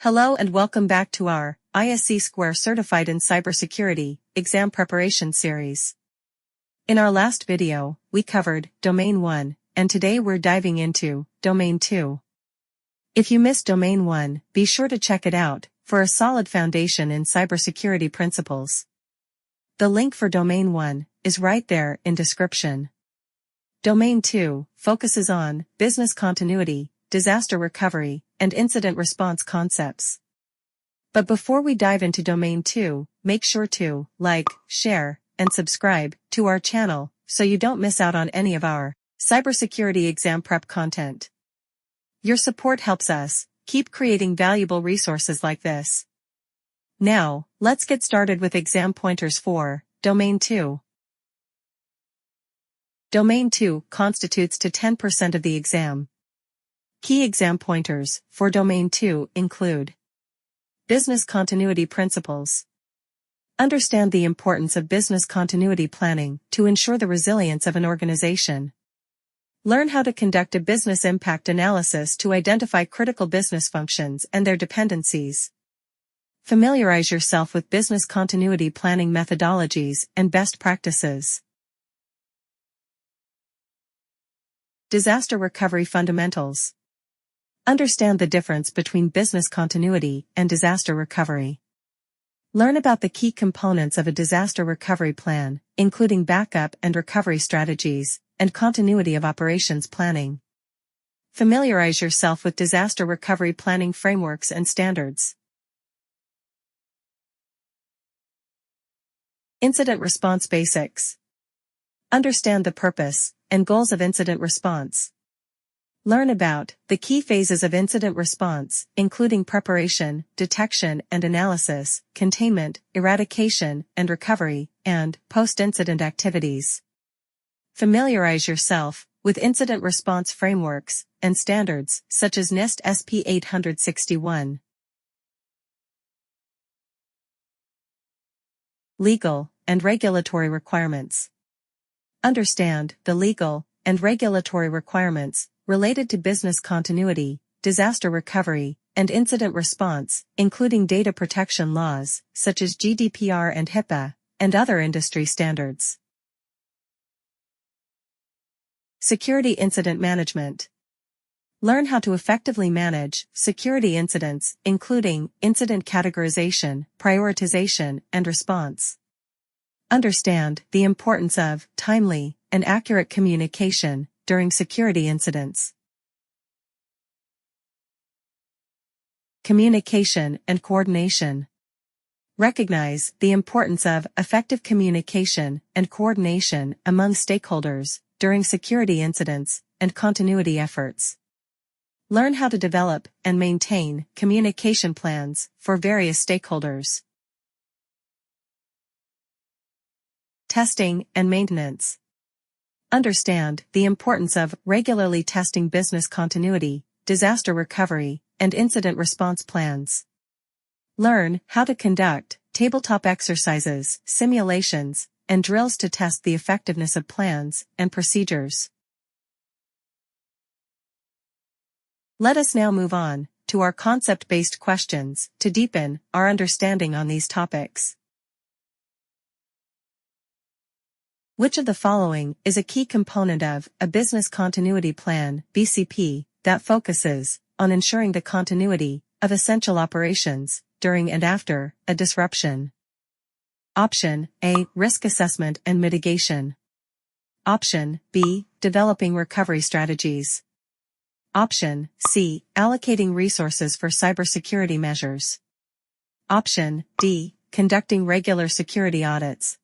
Hello and welcome back to our ISC2 Certified in Cybersecurity exam preparation series. In our last video, we covered Domain 1, and today we're diving into Domain 2. If you missed Domain 1, be sure to check it out for a solid foundation in cybersecurity principles. The link for Domain 1 is right there in description. Domain 2 focuses on business continuity, disaster recovery, and incident response concepts. But before we dive into Domain 2, make sure to like, share, and subscribe to our channel so you don't miss out on any of our cybersecurity exam prep content. Your support helps us keep creating valuable resources like this. Now, let's get started with exam pointers for Domain 2. Domain 2 constitutes to 10% of the exam. Key exam pointers for Domain 2 include business continuity principles. Understand the importance of business continuity planning to ensure the resilience of an organization. Learn how to conduct a business impact analysis to identify critical business functions and their dependencies. Familiarize yourself with business continuity planning methodologies and best practices. Disaster recovery fundamentals. Understand the difference between business continuity and disaster recovery. Learn about the key components of a disaster recovery plan, including backup and recovery strategies, and continuity of operations planning. Familiarize yourself with disaster recovery planning frameworks and standards. Incident response basics. Understand the purpose and goals of incident response. Learn about the key phases of incident response, including preparation, detection and analysis, containment, eradication and recovery, and post-incident activities. Familiarize yourself with incident response frameworks and standards such as NIST SP 861. Legal and regulatory requirements. Understand the legal and regulatory requirements related to business continuity, disaster recovery, and incident response, including data protection laws, such as GDPR and HIPAA, and other industry standards. Security incident management. Learn how to effectively manage security incidents, including incident categorization, prioritization, and response. Understand the importance of timely and accurate communication during security incidents. Communication and coordination. Recognize the importance of effective communication and coordination among stakeholders during security incidents and continuity efforts. Learn how to develop and maintain communication plans for various stakeholders. Testing and maintenance. Understand the importance of regularly testing business continuity, disaster recovery, and incident response plans. Learn how to conduct tabletop exercises, simulations, and drills to test the effectiveness of plans and procedures. Let us now move on to our concept-based questions to deepen our understanding on these topics. Which of the following is a key component of a business continuity plan, BCP, that focuses on ensuring the continuity of essential operations during and after a disruption? Option A. Risk assessment and mitigation. Option B. Developing recovery strategies. Option C. Allocating resources for cybersecurity measures. Option D. Conducting regular security audits.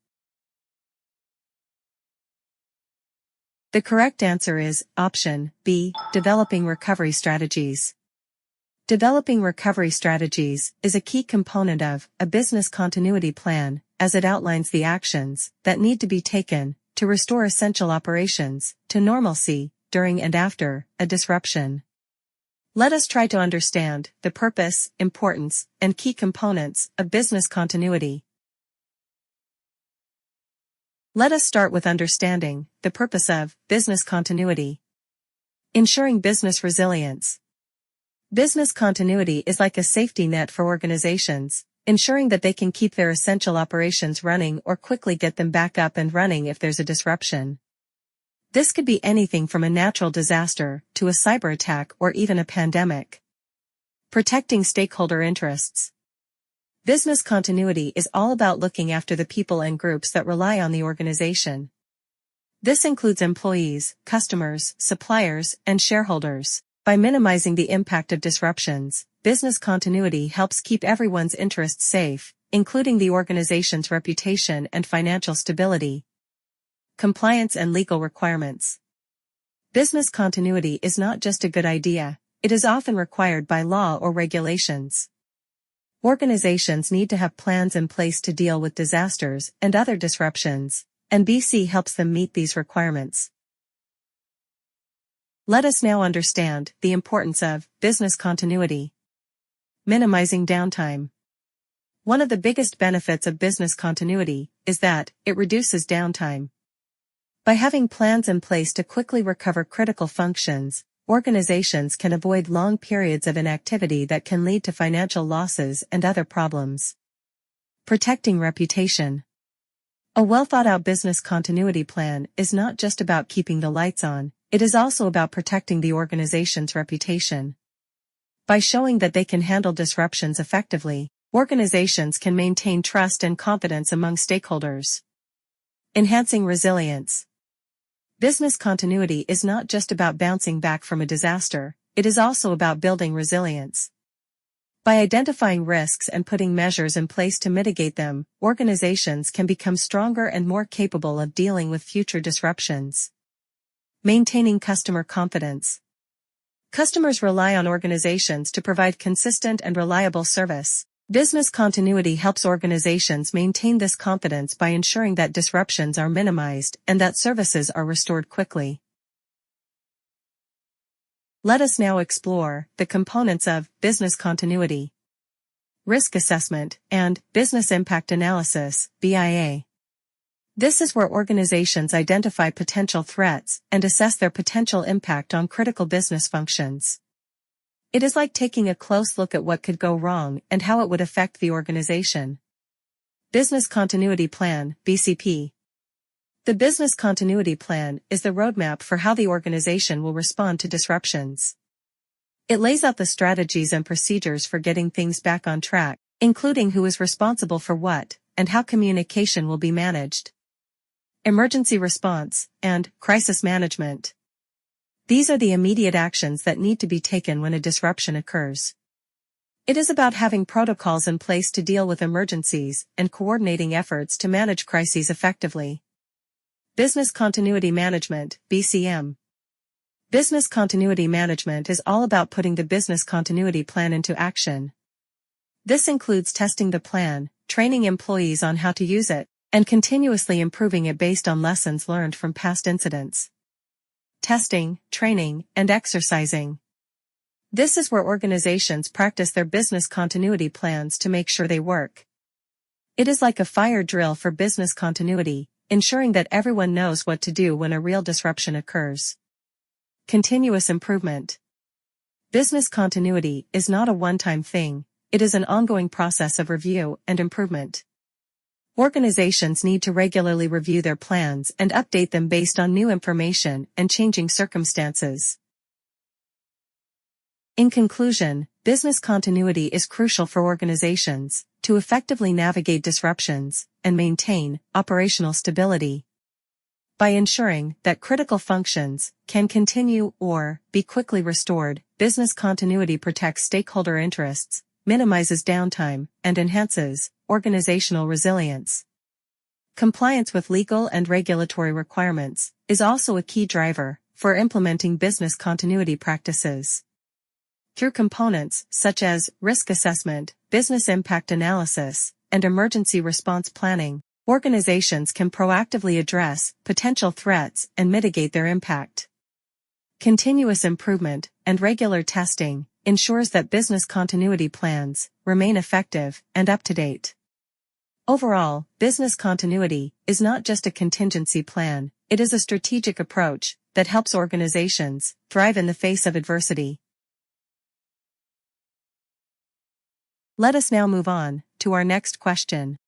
The correct answer is option B, developing recovery strategies. Developing recovery strategies is a key component of a business continuity plan, as it outlines the actions that need to be taken to restore essential operations to normalcy during and after a disruption. Let us try to understand the purpose, importance, and key components of business continuity. Let us start with understanding the purpose of business continuity. Ensuring business resilience. Business continuity is like a safety net for organizations, ensuring that they can keep their essential operations running or quickly get them back up and running if there's a disruption. This could be anything from a natural disaster to a cyber attack or even a pandemic. Protecting stakeholder interests. Business continuity is all about looking after the people and groups that rely on the organization. This includes employees, customers, suppliers, and shareholders. By minimizing the impact of disruptions, business continuity helps keep everyone's interests safe, including the organization's reputation and financial stability. Compliance and legal requirements. Business continuity is not just a good idea, it is often required by law or regulations. Organizations need to have plans in place to deal with disasters and other disruptions, and BC helps them meet these requirements. Let us now understand the importance of business continuity. Minimizing downtime. One of the biggest benefits of business continuity is that it reduces downtime. By having plans in place to quickly recover critical functions, organizations can avoid long periods of inactivity that can lead to financial losses and other problems. Protecting reputation. A well-thought-out business continuity plan is not just about keeping the lights on, it is also about protecting the organization's reputation. By showing that they can handle disruptions effectively, organizations can maintain trust and confidence among stakeholders. Enhancing resilience. Business continuity is not just about bouncing back from a disaster, it is also about building resilience. By identifying risks and putting measures in place to mitigate them, organizations can become stronger and more capable of dealing with future disruptions. Maintaining customer confidence. Customers rely on organizations to provide consistent and reliable service. Business continuity helps organizations maintain this confidence by ensuring that disruptions are minimized and that services are restored quickly. Let us now explore the components of business continuity. Risk assessment and business impact analysis, BIA. This is where organizations identify potential threats and assess their potential impact on critical business functions. It is like taking a close look at what could go wrong and how it would affect the organization. Business Continuity Plan, BCP. The Business Continuity Plan is the roadmap for how the organization will respond to disruptions. It lays out the strategies and procedures for getting things back on track, including who is responsible for what, and how communication will be managed. Emergency response and crisis management. These are the immediate actions that need to be taken when a disruption occurs. It is about having protocols in place to deal with emergencies and coordinating efforts to manage crises effectively. Business Continuity Management, BCM. Business continuity management is all about putting the business continuity plan into action. This includes testing the plan, training employees on how to use it, and continuously improving it based on lessons learned from past incidents. Testing, training, and exercising. This is where organizations practice their business continuity plans to make sure they work. It is like a fire drill for business continuity, ensuring that everyone knows what to do when a real disruption occurs. Continuous improvement. Business continuity is not a one-time thing, it is an ongoing process of review and improvement. Organizations need to regularly review their plans and update them based on new information and changing circumstances. In conclusion, business continuity is crucial for organizations to effectively navigate disruptions and maintain operational stability. By ensuring that critical functions can continue or be quickly restored, business continuity protects stakeholder interests, minimizes downtime, and enhances organizational resilience. Compliance with legal and regulatory requirements is also a key driver for implementing business continuity practices. Through components such as risk assessment, business impact analysis, and emergency response planning, organizations can proactively address potential threats and mitigate their impact. Continuous improvement and regular testing ensures that business continuity plans remain effective and up to date. Overall, business continuity is not just a contingency plan, it is a strategic approach that helps organizations thrive in the face of adversity. Let us now move on to our next question.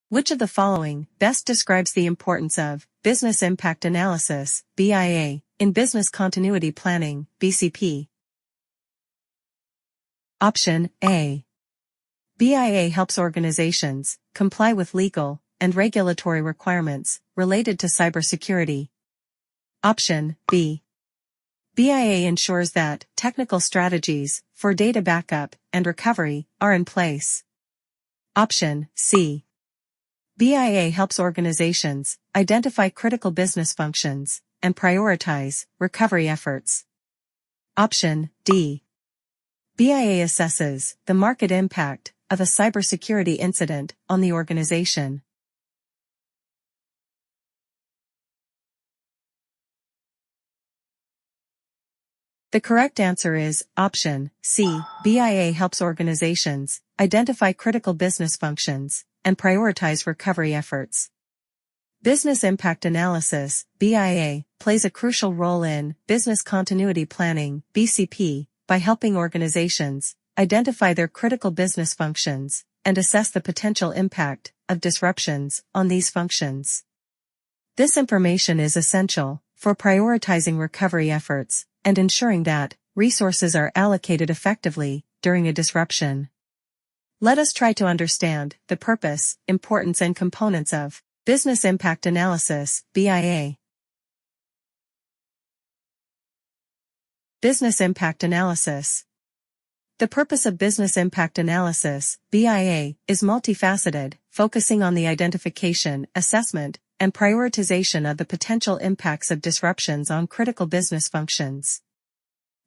Which of the following best describes the importance of business impact analysis, BIA, in business continuity planning, BCP? Option A. BIA helps organizations comply with legal and regulatory requirements related to cybersecurity. Option B. BIA ensures that technical strategies for data backup and recovery are in place. Option C. BIA helps organizations identify critical business functions and prioritize recovery efforts. Option D. BIA assesses the market impact of a cybersecurity incident on the organization. The correct answer is option C. BIA helps organizations identify critical business functions and prioritize recovery efforts. Business impact analysis, BIA, plays a crucial role in business continuity planning, BCP, by helping organizations identify their critical business functions and assess the potential impact of disruptions on these functions. This information is essential for prioritizing recovery efforts and ensuring that resources are allocated effectively during a disruption. Let us try to understand the purpose, importance, and components of business impact analysis, BIA. Business impact analysis. The purpose of business impact analysis, BIA, is multifaceted, focusing on the identification, assessment, and prioritization of the potential impacts of disruptions on critical business functions.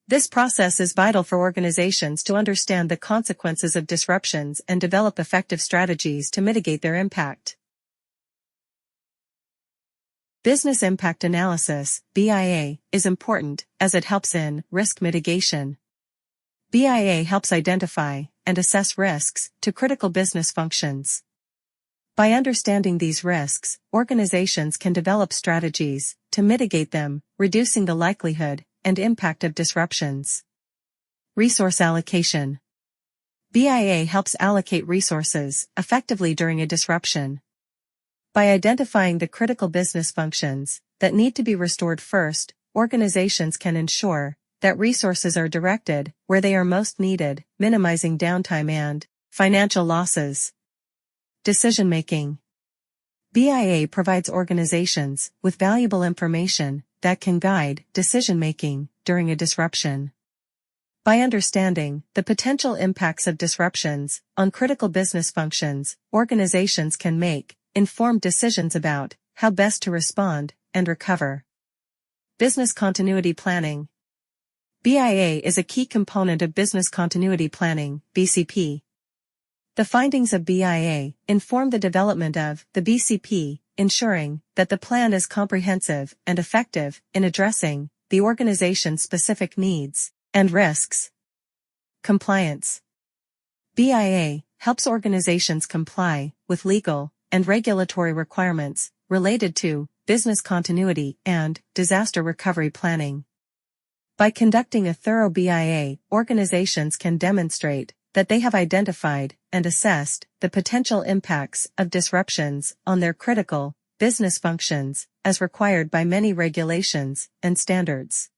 This process is vital for organizations to understand the consequences of disruptions and develop effective strategies to mitigate their impact. Business impact analysis, BIA, is important as it helps in risk mitigation. BIA helps identify and assess risks to critical business functions. By understanding these risks, organizations can develop strategies to mitigate them, reducing the likelihood and impact of disruptions. Resource allocation. BIA helps allocate resources effectively during a disruption. By identifying the critical business functions that need to be restored first, organizations can ensure that resources are directed where they are most needed, minimizing downtime and financial losses. Decision-making. BIA provides organizations with valuable information that can guide decision-making during a disruption. By understanding the potential impacts of disruptions on critical business functions, organizations can make informed decisions about how best to respond and recover. Business continuity planning. BIA is a key component of business continuity planning, BCP. The findings of BIA inform the development of the BCP, ensuring that the plan is comprehensive and effective in addressing the organization's specific needs and risks. Compliance. BIA helps organizations comply with legal and regulatory requirements related to business continuity and disaster recovery planning. By conducting a thorough BIA, organizations can demonstrate that they have identified and assessed the potential impacts of disruptions on their critical business functions as required by many regulations and standards.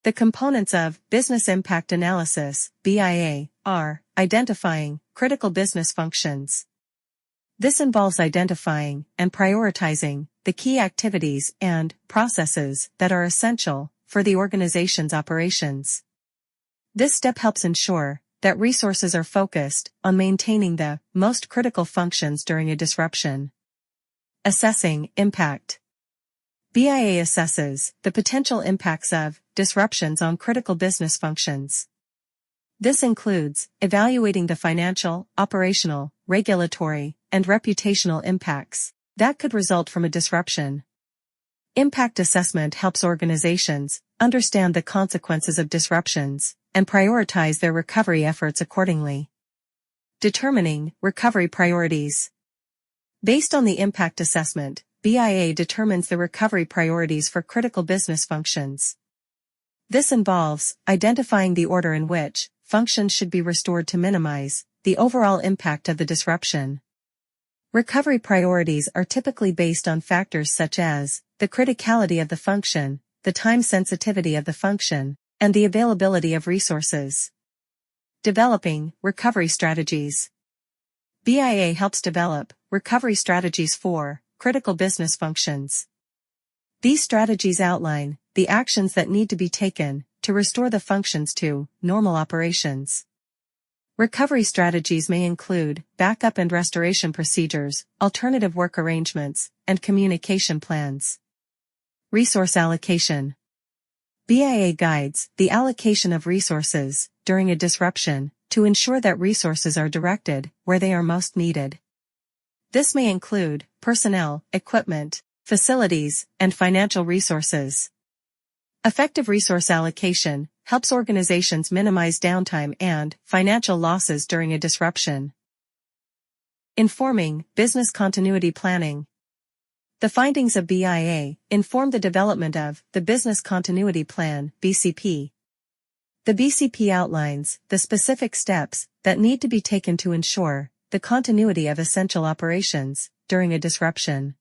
The components of business impact analysis, BIA, are identifying critical business functions. This involves identifying and prioritizing the key activities and processes that are essential for the organization's operations. This step helps ensure that resources are focused on maintaining the most critical functions during a disruption. Assessing impact. BIA assesses the potential impacts of disruptions on critical business functions. This includes evaluating the financial, operational, regulatory, and reputational impacts that could result from a disruption. Impact assessment helps organizations understand the consequences of disruptions and prioritize their recovery efforts accordingly. Determining recovery priorities. Based on the impact assessment, BIA determines the recovery priorities for critical business functions. This involves identifying the order in which functions should be restored to minimize the overall impact of the disruption. Recovery priorities are typically based on factors such as the criticality of the function, the time sensitivity of the function, and the availability of resources. Developing recovery strategies. BIA helps develop recovery strategies for critical business functions. These strategies outline the actions that need to be taken to restore the functions to normal operations. Recovery strategies may include backup and restoration procedures, alternative work arrangements, and communication plans. Resource allocation. BIA guides the allocation of resources during a disruption to ensure that resources are directed where they are most needed. This may include personnel, equipment, facilities, and financial resources. Effective resource allocation helps organizations minimize downtime and financial losses during a disruption. Informing business continuity planning. The findings of BIA inform the development of the Business Continuity Plan (BCP). The BCP outlines the specific steps that need to be taken to ensure the continuity of essential operations during a disruption.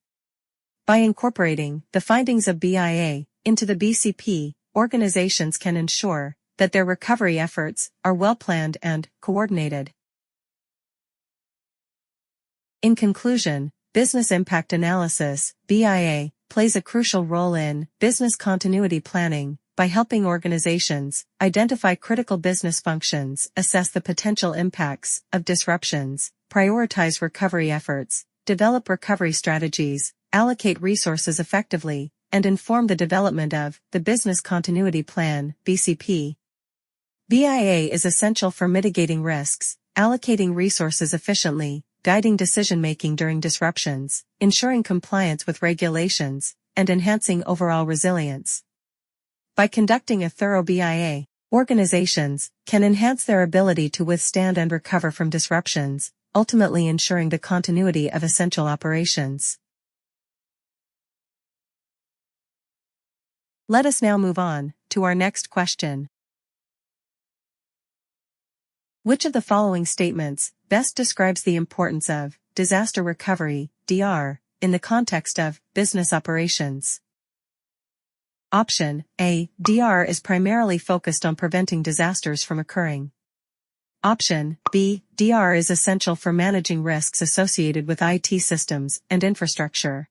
By incorporating the findings of BIA into the BCP, organizations can ensure that their recovery efforts are well planned and coordinated. In conclusion, business impact analysis, BIA, plays a crucial role in business continuity planning by helping organizations identify critical business functions, assess the potential impacts of disruptions, prioritize recovery efforts, develop recovery strategies, allocate resources effectively, and inform the development of the Business Continuity Plan (BCP). BIA is essential for mitigating risks, allocating resources efficiently, guiding decision-making during disruptions, ensuring compliance with regulations, and enhancing overall resilience. By conducting a thorough BIA, organizations can enhance their ability to withstand and recover from disruptions, ultimately ensuring the continuity of essential operations. Let us now move on to our next question. Which of the following statements best describes the importance of disaster recovery, DR, in the context of business operations? Option A. DR is primarily focused on preventing disasters from occurring. Option B. DR is essential for managing risks associated with IT systems and infrastructure.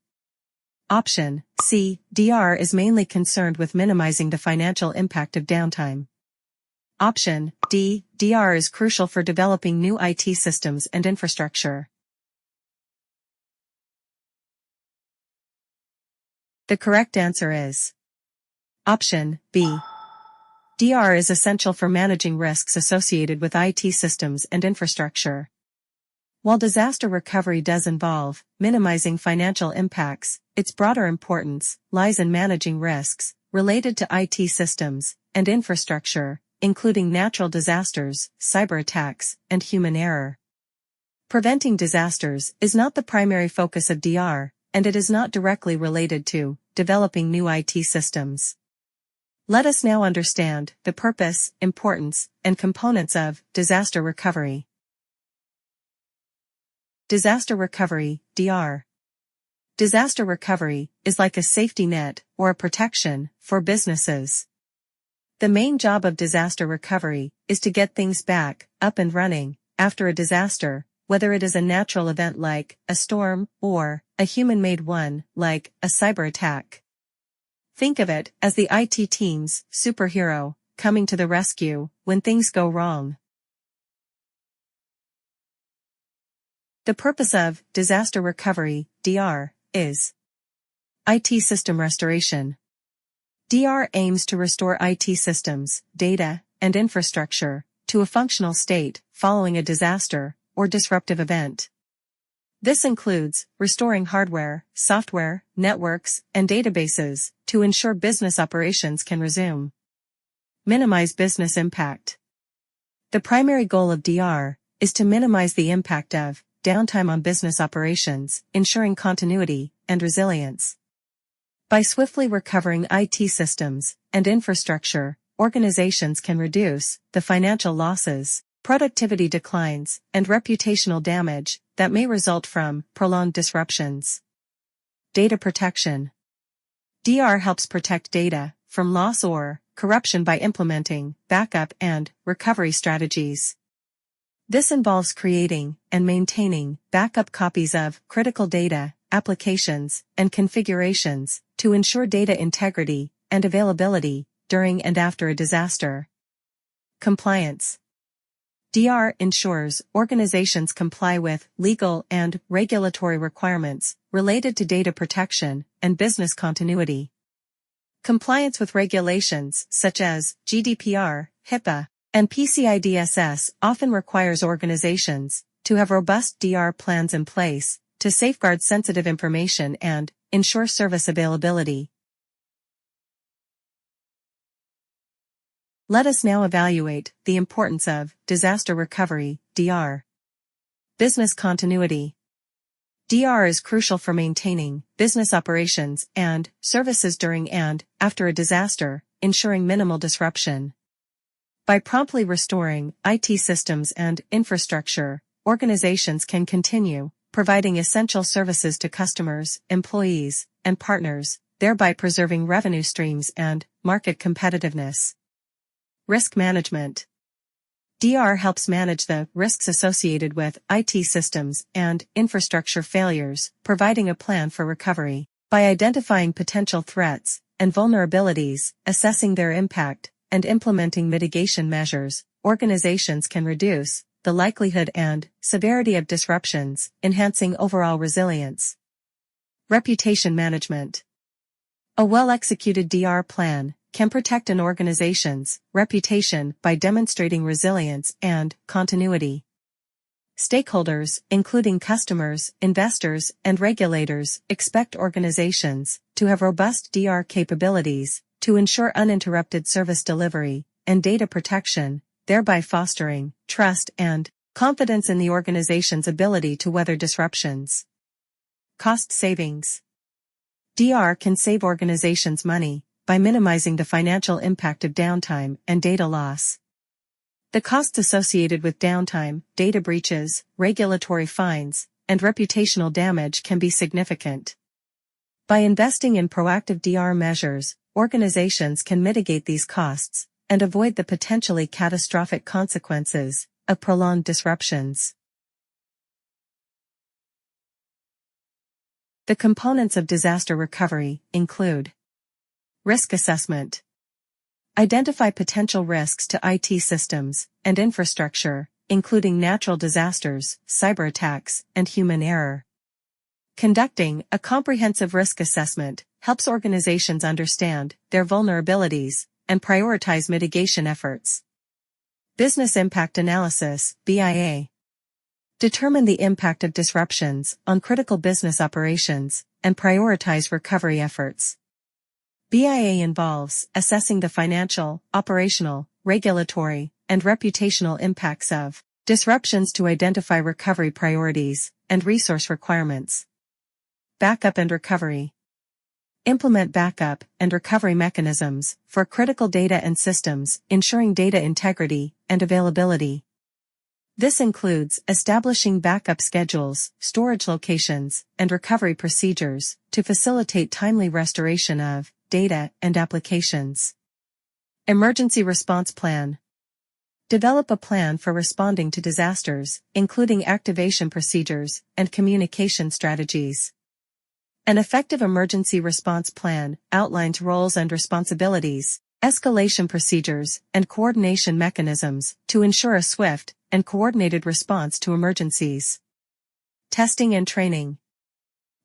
Option C. DR is mainly concerned with minimizing the financial impact of downtime. Option D. DR is crucial for developing new IT systems and infrastructure. The correct answer is Option B. DR is essential for managing risks associated with IT systems and infrastructure. While disaster recovery does involve minimizing financial impacts, its broader importance lies in managing risks related to IT systems and infrastructure, including natural disasters, cyber attacks, and human error. Preventing disasters is not the primary focus of DR, and it is not directly related to developing new IT systems. Let us now understand the purpose, importance, and components of disaster recovery. Disaster recovery, DR. Disaster recovery is like a safety net or a protection for businesses. The main job of disaster recovery is to get things back up and running after a disaster, whether it is a natural event like a storm or a human-made one like a cyber attack. Think of it as the IT team's superhero coming to the rescue when things go wrong. The purpose of disaster recovery, DR, is IT system restoration. DR aims to restore IT systems, data, and infrastructure to a functional state following a disaster or disruptive event. This includes restoring hardware, software, networks, and databases to ensure business operations can resume. Minimize business impact. The primary goal of DR is to minimize the impact of downtime on business operations, ensuring continuity and resilience. By swiftly recovering IT systems and infrastructure, organizations can reduce the financial losses, productivity declines, and reputational damage that may result from prolonged disruptions. Data protection. DR helps protect data from loss or corruption by implementing backup and recovery strategies. This involves creating and maintaining backup copies of critical data, applications, and configurations to ensure data integrity and availability during and after a disaster. Compliance. DR ensures organizations comply with legal and regulatory requirements related to data protection and business continuity. Compliance with regulations such as GDPR, HIPAA, and PCI DSS often requires organizations to have robust DR plans in place to safeguard sensitive information and ensure service availability. Let us now evaluate the importance of disaster recovery, DR. Business continuity. DR is crucial for maintaining business operations and services during and after a disaster, ensuring minimal disruption. By promptly restoring IT systems and infrastructure, organizations can continue providing essential services to customers, employees, and partners, thereby preserving revenue streams and market competitiveness. Risk management. DR helps manage the risks associated with IT systems and infrastructure failures, providing a plan for recovery. By identifying potential threats and vulnerabilities, assessing their impact, and implementing mitigation measures, organizations can reduce the likelihood and severity of disruptions, enhancing overall resilience. Reputation management. A well-executed DR plan can protect an organization's reputation by demonstrating resilience and continuity. Stakeholders, including customers, investors, and regulators, expect organizations to have robust DR capabilities to ensure uninterrupted service delivery and data protection, thereby fostering trust and confidence in the organization's ability to weather disruptions. Cost savings. DR can save organizations money by minimizing the financial impact of downtime and data loss. The costs associated with downtime, data breaches, regulatory fines, and reputational damage can be significant. By investing in proactive DR measures, organizations can mitigate these costs and avoid the potentially catastrophic consequences of prolonged disruptions. The components of disaster recovery include risk assessment. Identify potential risks to IT systems and infrastructure, including natural disasters, cyber attacks, and human error. Conducting a comprehensive risk assessment helps organizations understand their vulnerabilities and prioritize mitigation efforts. Business impact analysis, BIA. Determine the impact of disruptions on critical business operations and prioritize recovery efforts. BIA involves assessing the financial, operational, regulatory, and reputational impacts of disruptions to identify recovery priorities and resource requirements. Backup and recovery. Implement backup and recovery mechanisms for critical data and systems, ensuring data integrity and availability. This includes establishing backup schedules, storage locations, and recovery procedures to facilitate timely restoration of data and applications. Emergency response plan. Develop a plan for responding to disasters, including activation procedures and communication strategies. An effective emergency response plan outlines roles and responsibilities, escalation procedures, and coordination mechanisms to ensure a swift and coordinated response to emergencies. Testing and training.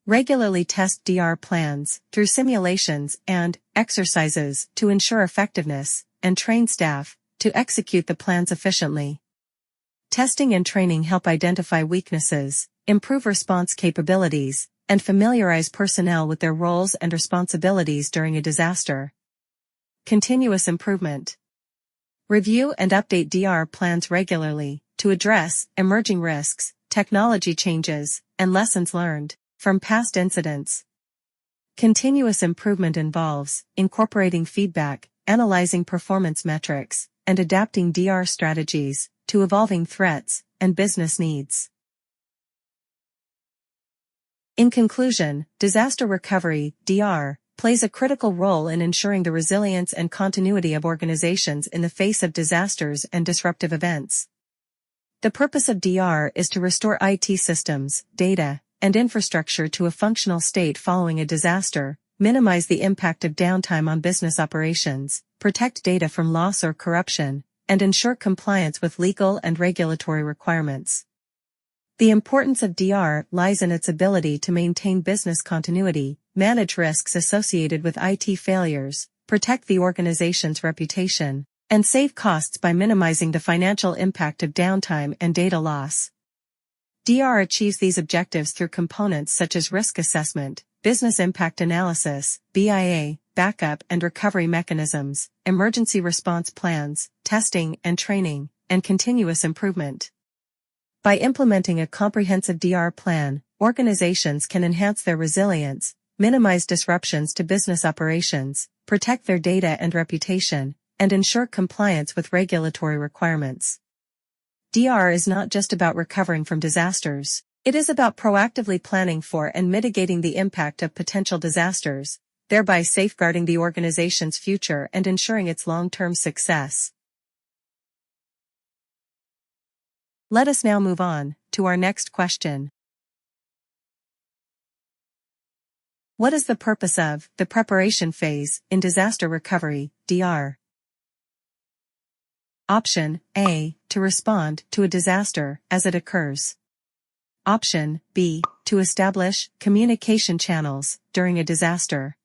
Regularly test DR plans through simulations and exercises to ensure effectiveness, and train staff to execute the plans efficiently. Testing and training help identify weaknesses, improve response capabilities, and familiarize personnel with their roles and responsibilities during a disaster. Continuous improvement. Review and update DR plans regularly to address emerging risks, technology changes, and lessons learned from past incidents. Continuous improvement involves incorporating feedback analyzing performance metrics, and adapting DR strategies to evolving threats and business needs. In conclusion, disaster recovery, DR, plays a critical role in ensuring the resilience and continuity of organizations in the face of disasters and disruptive events. The purpose of DR is to restore IT systems, data, and infrastructure to a functional state following a disaster, minimize the impact of downtime on business operations, protect data from loss or corruption, and ensure compliance with legal and regulatory requirements. The importance of DR lies in its ability to maintain business continuity, manage risks associated with IT failures, protect the organization's reputation, and save costs by minimizing the financial impact of downtime and data loss. DR achieves these objectives through components such as risk assessment, business impact analysis, BIA, backup and recovery mechanisms, emergency response plans, testing and training, and continuous improvement. By implementing a comprehensive DR plan, organizations can enhance their resilience, minimize disruptions to business operations, protect their data and reputation, and ensure compliance with regulatory requirements. DR is not just about recovering from disasters. It is about proactively planning for and mitigating the impact of potential disasters, thereby safeguarding the organization's future and ensuring its long-term success. Let us now move on to our next question. What is the purpose of the preparation phase in disaster recovery, DR? Option A, to respond to a disaster as it occurs. Option B, to establish communication channels during a disaster.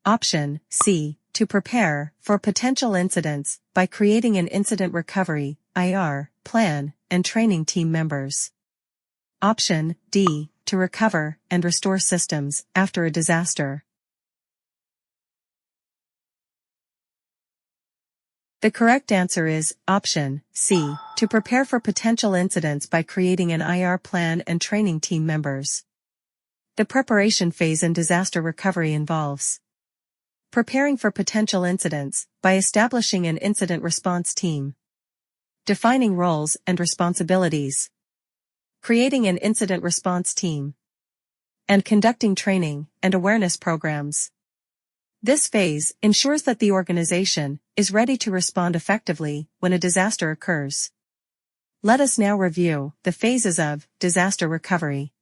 Option C, to prepare for potential incidents by creating an incident recovery, IR, plan, and training team members. Option D, to recover and restore systems after a disaster. The correct answer is option C, to prepare for potential incidents by creating an IR plan and training team members. The preparation phase in disaster recovery involves preparing for potential incidents by establishing an incident response team, defining roles and responsibilities, creating an incident response team, and conducting training and awareness programs. This phase ensures that the organization is ready to respond effectively when a disaster occurs. Let us now review the phases of disaster recovery.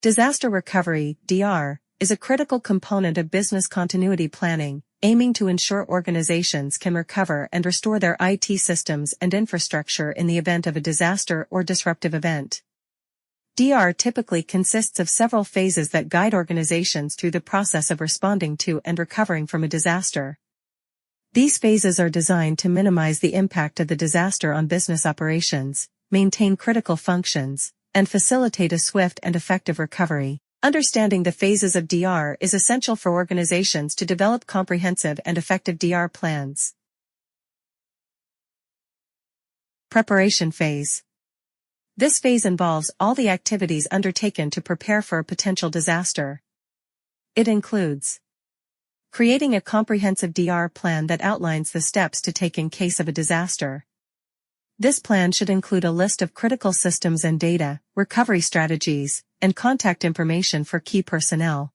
Disaster recovery, DR, is a critical component of business continuity planning, aiming to ensure organizations can recover and restore their IT systems and infrastructure in the event of a disaster or disruptive event. DR typically consists of several phases that guide organizations through the process of responding to and recovering from a disaster. These phases are designed to minimize the impact of the disaster on business operations, maintain critical functions, and facilitate a swift and effective recovery. Understanding the phases of DR is essential for organizations to develop comprehensive and effective DR plans. Preparation phase. This phase involves all the activities undertaken to prepare for a potential disaster. It includes creating a comprehensive DR plan that outlines the steps to take in case of a disaster. This plan should include a list of critical systems and data, recovery strategies, and contact information for key personnel.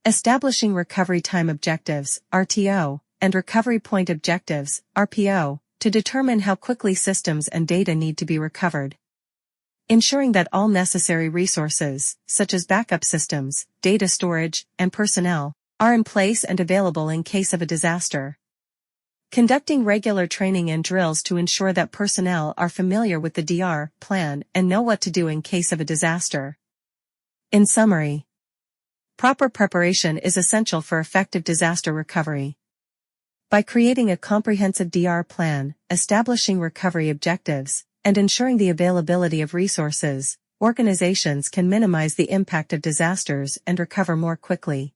Establishing recovery time objectives, RTO, and recovery point objectives, RPO, to determine how quickly systems and data need to be recovered. Ensuring that all necessary resources, such as backup systems, data storage, and personnel, are in place and available in case of a disaster. Conducting regular training and drills to ensure that personnel are familiar with the DR plan and know what to do in case of a disaster. In summary, proper preparation is essential for effective disaster recovery. By creating a comprehensive DR plan, establishing recovery objectives, and ensuring the availability of resources, organizations can minimize the impact of disasters and recover more quickly.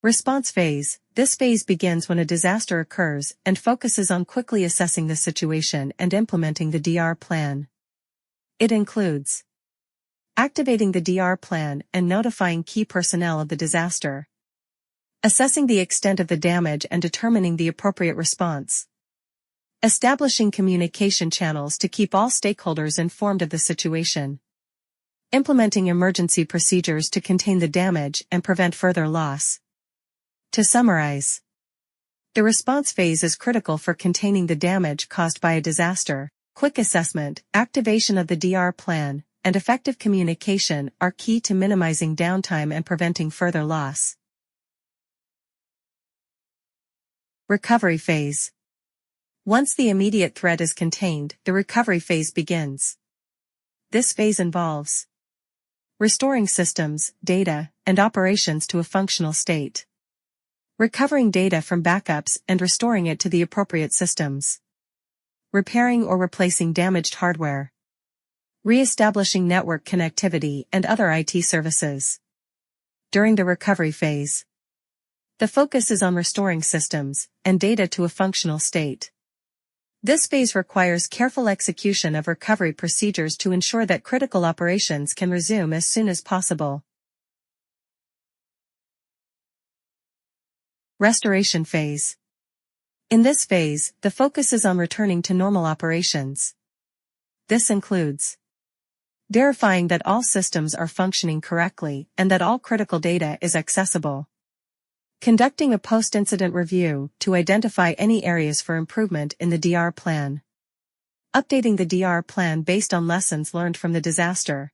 Response phase. This phase begins when a disaster occurs and focuses on quickly assessing the situation and implementing the DR plan. It includes activating the DR plan and notifying key personnel of the disaster. Assessing the extent of the damage and determining the appropriate response. Establishing communication channels to keep all stakeholders informed of the situation. Implementing emergency procedures to contain the damage and prevent further loss. To summarize, the response phase is critical for containing the damage caused by a disaster. Quick assessment, activation of the DR plan, and effective communication are key to minimizing downtime and preventing further loss. Recovery phase. Once the immediate threat is contained, the recovery phase begins. This phase involves restoring systems, data, and operations to a functional state. Recovering data from backups and restoring it to the appropriate systems. Repairing or replacing damaged hardware. Re-establishing network connectivity and other IT services. During the recovery phase, the focus is on restoring systems and data to a functional state. This phase requires careful execution of recovery procedures to ensure that critical operations can resume as soon as possible. Restoration phase. In this phase, the focus is on returning to normal operations. This includes verifying that all systems are functioning correctly and that all critical data is accessible. Conducting a post-incident review to identify any areas for improvement in the DR plan. Updating the DR plan based on lessons learned from the disaster.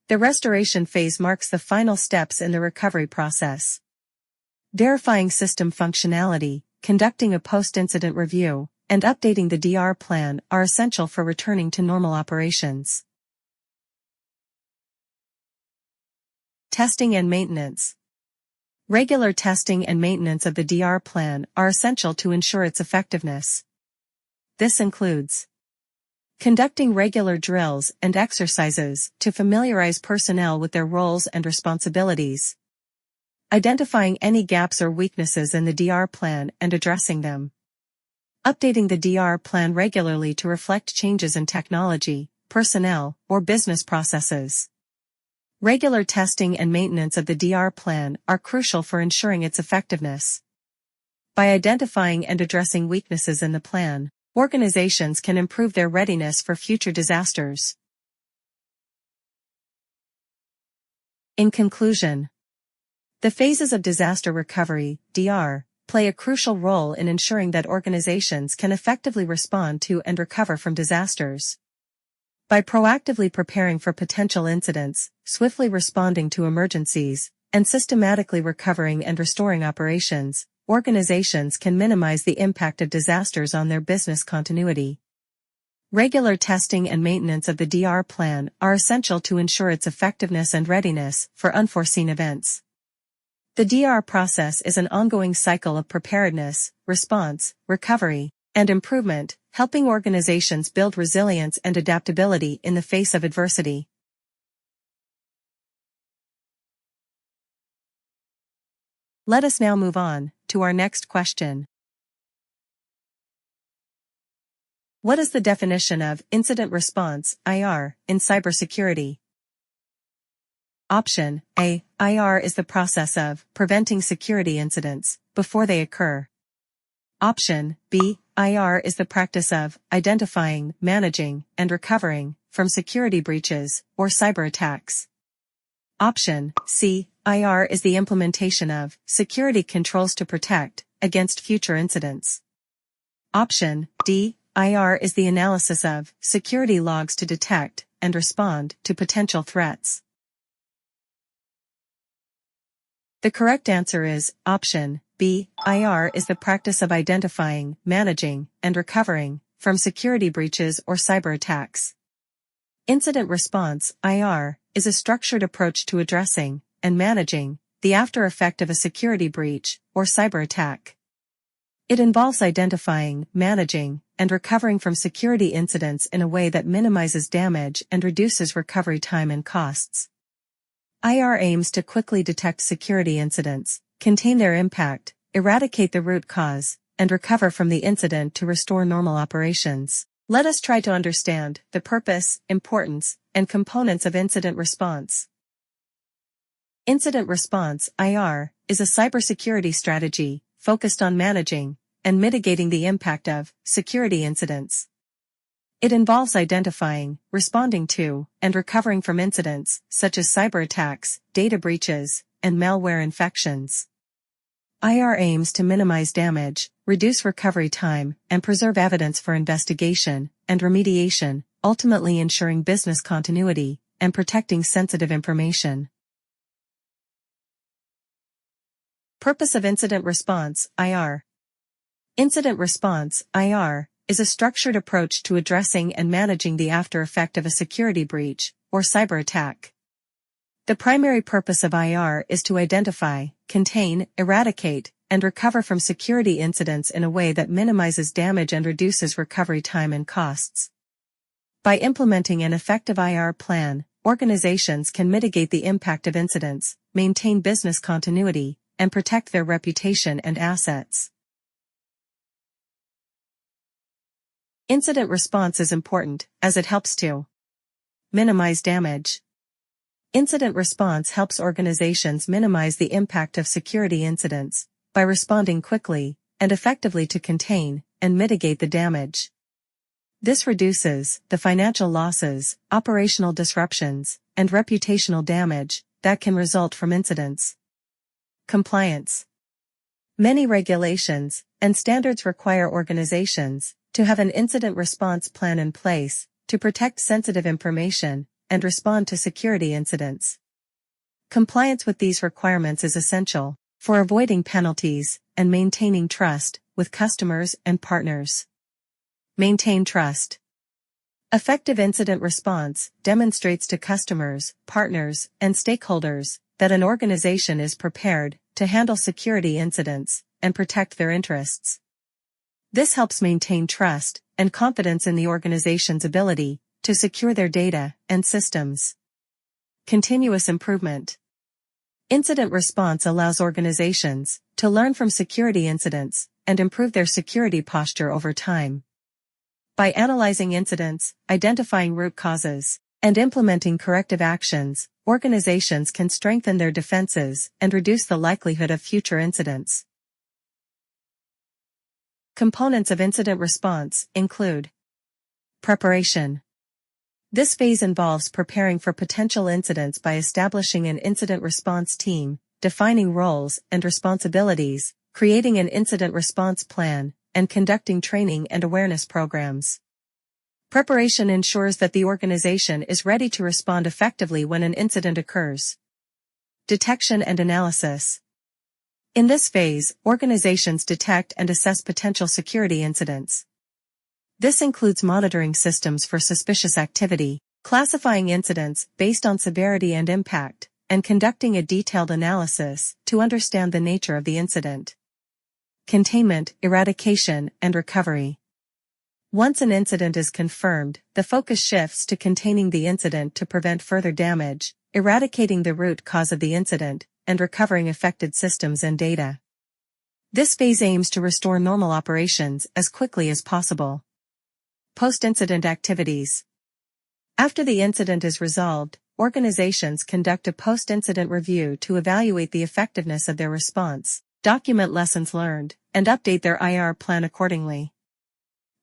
The restoration phase marks the final steps in the recovery process. Verifying system functionality, conducting a post-incident review, and updating the DR plan are essential for returning to normal operations. Testing and maintenance. Regular testing and maintenance of the DR plan are essential to ensure its effectiveness. This includes conducting regular drills and exercises to familiarize personnel with their roles and responsibilities. Identifying any gaps or weaknesses in the DR plan and addressing them. Updating the DR plan regularly to reflect changes in technology, personnel, or business processes. Regular testing and maintenance of the DR plan are crucial for ensuring its effectiveness. By identifying and addressing weaknesses in the plan, organizations can improve their readiness for future disasters. In conclusion, the phases of disaster recovery, DR, play a crucial role in ensuring that organizations can effectively respond to and recover from disasters. By proactively preparing for potential incidents, swiftly responding to emergencies, and systematically recovering and restoring operations, organizations can minimize the impact of disasters on their business continuity. Regular testing and maintenance of the DR plan are essential to ensure its effectiveness and readiness for unforeseen events. The DR process is an ongoing cycle of preparedness, response, recovery, and improvement, helping organizations build resilience and adaptability in the face of adversity. Let us now move on to our next question. What is the definition of incident response (IR) in cybersecurity? Option A. IR is the process of preventing security incidents before they occur. Option B. IR is the practice of identifying, managing, and recovering from security breaches or cyber attacks. Option C. IR is the implementation of security controls to protect against future incidents. Option D. IR is the analysis of security logs to detect and respond to potential threats. The correct answer is option B. IR is the practice of identifying, managing, and recovering from security breaches or cyber attacks. Incident response (IR) is a structured approach to addressing and managing the after effect of a security breach or cyber attack. It involves identifying, managing, and recovering from security incidents in a way that minimizes damage and reduces recovery time and costs. IR aims to quickly detect security incidents, contain their impact, eradicate the root cause, and recover from the incident to restore normal operations. Let us try to understand the purpose, importance, and components of incident response. Incident response, IR, is a cybersecurity strategy focused on managing and mitigating the impact of security incidents. It involves identifying, responding to, and recovering from incidents such as cyber attacks, data breaches, and malware infections. IR aims to minimize damage, reduce recovery time, and preserve evidence for investigation and remediation, ultimately ensuring business continuity and protecting sensitive information. Purpose of Incident Response, IR. Incident Response, IR, is a structured approach to addressing and managing the after effect of a security breach or cyber attack. The primary purpose of IR is to identify, contain, eradicate, and recover from security incidents in a way that minimizes damage and reduces recovery time and costs. By implementing an effective IR plan, organizations can mitigate the impact of incidents, maintain business continuity, and protect their reputation and assets. Incident response is important, as it helps to minimize damage. Incident response helps organizations minimize the impact of security incidents by responding quickly and effectively to contain and mitigate the damage. This reduces the financial losses, operational disruptions, and reputational damage that can result from incidents. Compliance. Many regulations and standards require organizations to have an incident response plan in place to protect sensitive information and respond to security incidents. Compliance with these requirements is essential for avoiding penalties and maintaining trust with customers and partners. Maintain trust. Effective incident response demonstrates to customers, partners, and stakeholders that an organization is prepared to handle security incidents and protect their interests. This helps maintain trust and confidence in the organization's ability to secure their data and systems. Continuous improvement. Incident response allows organizations to learn from security incidents and improve their security posture over time. By analyzing incidents, identifying root causes, and implementing corrective actions, organizations can strengthen their defenses and reduce the likelihood of future incidents. Components of incident response include preparation. This phase involves preparing for potential incidents by establishing an incident response team, defining roles and responsibilities, creating an incident response plan, and conducting training and awareness programs. Preparation ensures that the organization is ready to respond effectively when an incident occurs. Detection and analysis. In this phase, organizations detect and assess potential security incidents. This includes monitoring systems for suspicious activity, classifying incidents based on severity and impact, and conducting a detailed analysis to understand the nature of the incident. Containment, eradication, and recovery. Once an incident is confirmed, the focus shifts to containing the incident to prevent further damage, eradicating the root cause of the incident, and recovering affected systems and data. This phase aims to restore normal operations as quickly as possible. Post-incident activities. After the incident is resolved, organizations conduct a post-incident review to evaluate the effectiveness of their response, document lessons learned, and update their IR plan accordingly.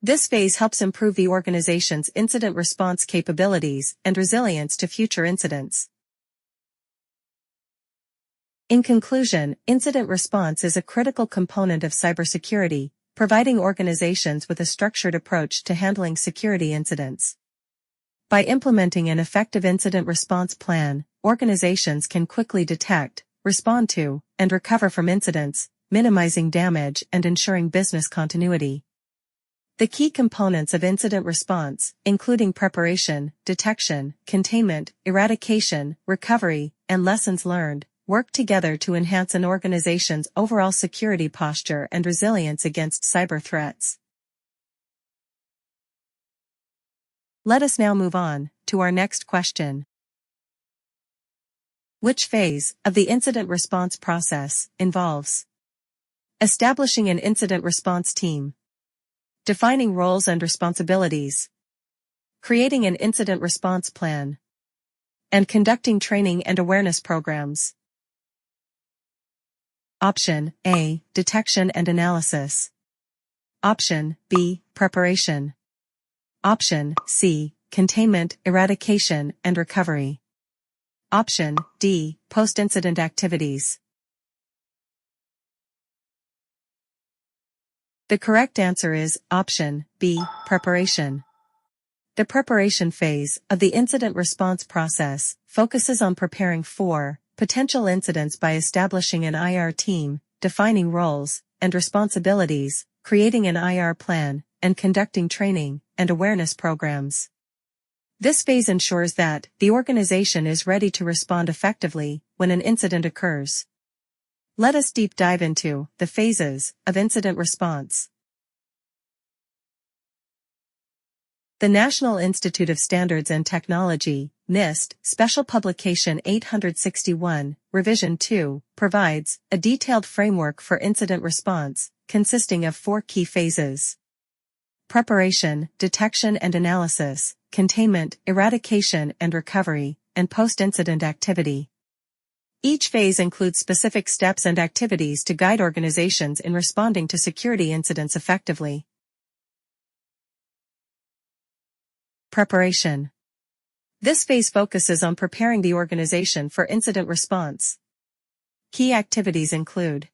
This phase helps improve the organization's incident response capabilities and resilience to future incidents. In conclusion, incident response is a critical component of cybersecurity, providing organizations with a structured approach to handling security incidents. By implementing an effective incident response plan, organizations can quickly detect, respond to, and recover from incidents, minimizing damage and ensuring business continuity. The key components of incident response, including preparation, detection, containment, eradication, recovery, and lessons learned, work together to enhance an organization's overall security posture and resilience against cyber threats. Let us now move on to our next question. Which phase of the incident response process involves establishing an incident response team, defining roles and responsibilities, creating an incident response plan, and conducting training and awareness programs. Option A, detection and analysis. Option B, preparation. Option C, containment, eradication, and recovery. Option D, post-incident activities. The correct answer is option B, preparation. The preparation phase of the incident response process focuses on preparing for potential incidents by establishing an IR team, defining roles and responsibilities, creating an IR plan, and conducting training and awareness programs. This phase ensures that the organization is ready to respond effectively when an incident occurs. Let us deep dive into the phases of incident response. The National Institute of Standards and Technology, NIST, Special Publication 861, Revision 2, provides a detailed framework for incident response, consisting of 4 key phases: preparation, detection and analysis, containment, eradication and recovery, and post-incident activity. Each phase includes specific steps and activities to guide organizations in responding to security incidents effectively. Preparation. This phase focuses on preparing the organization for incident response. Key activities include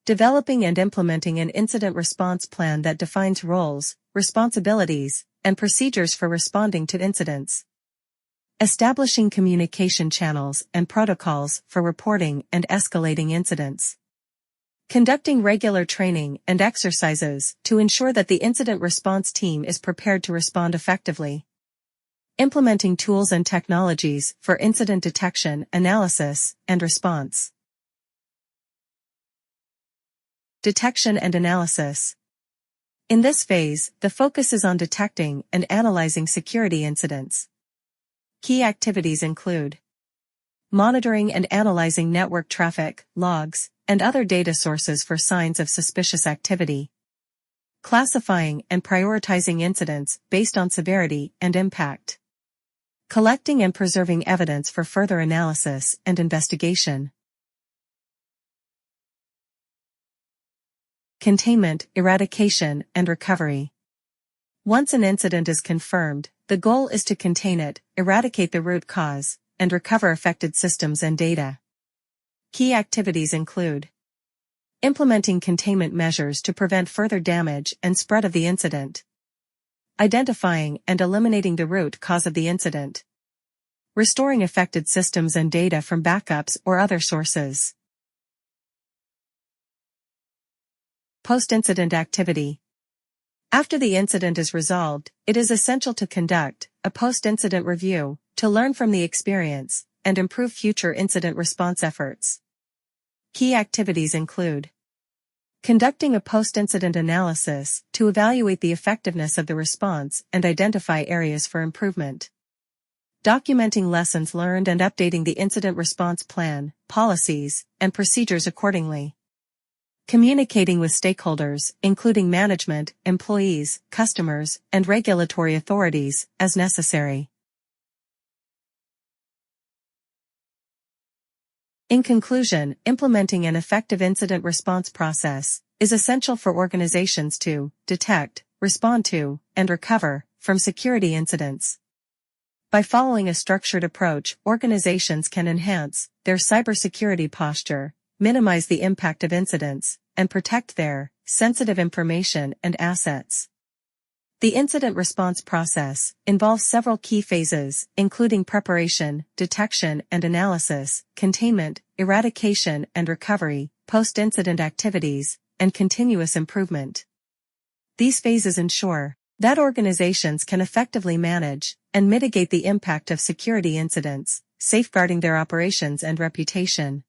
developing and implementing an incident response plan that defines roles, responsibilities, and procedures for responding to incidents. Establishing communication channels and protocols for reporting and escalating incidents. Conducting regular training and exercises to ensure that the incident response team is prepared to respond effectively. Implementing tools and technologies for incident detection, analysis, and response. Detection and analysis. In this phase, the focus is on detecting and analyzing security incidents. Key activities include monitoring and analyzing network traffic, logs, and other data sources for signs of suspicious activity. Classifying and prioritizing incidents based on severity and impact. Collecting and preserving evidence for further analysis and investigation. Containment, eradication, and recovery. Once an incident is confirmed, the goal is to contain it, eradicate the root cause, and recover affected systems and data. Key activities include implementing containment measures to prevent further damage and spread of the incident. Identifying and eliminating the root cause of the incident. Restoring affected systems and data from backups or other sources. Post-incident activity. After the incident is resolved, it is essential to conduct a post-incident review to learn from the experience and improve future incident response efforts. Key activities include conducting a post-incident analysis to evaluate the effectiveness of the response and identify areas for improvement. Documenting lessons learned and updating the incident response plan, policies, and procedures accordingly. Communicating with stakeholders, including management, employees, customers, and regulatory authorities, as necessary. In conclusion, implementing an effective incident response process is essential for organizations to detect, respond to, and recover from security incidents. By following a structured approach, organizations can enhance their cybersecurity posture, minimize the impact of incidents, and protect their sensitive information and assets. The incident response process involves several key phases, including preparation, detection and analysis, containment, eradication and recovery, post-incident activities, and continuous improvement. These phases ensure that organizations can effectively manage and mitigate the impact of security incidents, safeguarding their operations and reputation.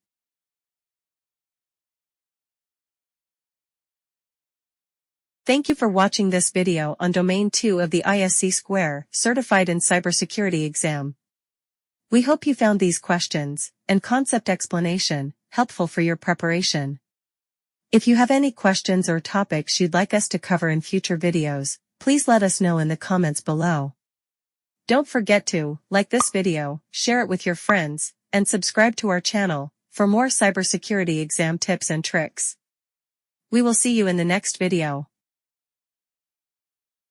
Thank you for watching this video on Domain 2 of the ISC2 Certified in Cybersecurity exam. We hope you found these questions and concept explanation helpful for your preparation. If you have any questions or topics you'd like us to cover in future videos, please let us know in the comments below. Don't forget to like this video, share it with your friends, and subscribe to our channel for more cybersecurity exam tips and tricks. We will see you in the next video.